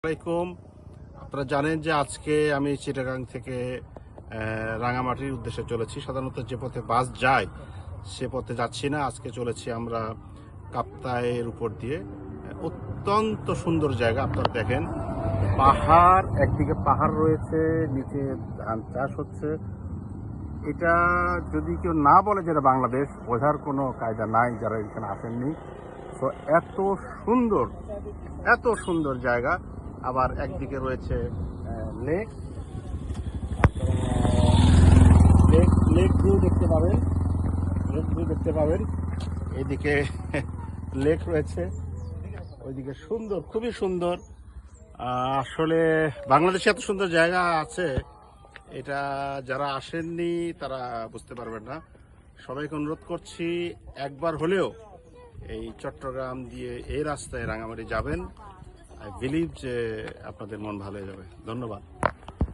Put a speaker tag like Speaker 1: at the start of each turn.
Speaker 1: আসসালামাইকুম। আপনারা জানেন যে আজকে আমি চিটাগাং থেকে রাঙামাটির উদ্দেশ্যে চলেছি। সাধারণত যে পথে বাস যায় সে পথে যাচ্ছি না, আজকে চলেছি আমরা কাপ্তাইয়ের উপর দিয়ে। অত্যন্ত সুন্দর জায়গা, আপনারা দেখেন পাহাড়, একদিকে পাহাড় রয়েছে, নিচে ধান চাষ হচ্ছে। এটা যদি কেউ না বলে যেটা বাংলাদেশ, বোঝার কোনো কায়দা নাই যারা এখানে আসেননি। তো সুন্দর এত সুন্দর জায়গা। আবার একদিকে রয়েছে লেক, লেক ভিউ দেখতে পাবেন, এইদিকে লেক রয়েছে, ওইদিকে সুন্দর, খুবই সুন্দর। আসলে বাংলাদেশে এত সুন্দর জায়গা আছে, এটা যারা আসেননি তারা বুঝতে পারবেন না। সবাইকে অনুরোধ করছি একবার হলেও এই চট্টগ্রাম দিয়ে এই রাস্তায় রাঙামাটি যাবেন। আই বিলিভ যে আপনাদের মন ভালো হয়ে যাবে। ধন্যবাদ।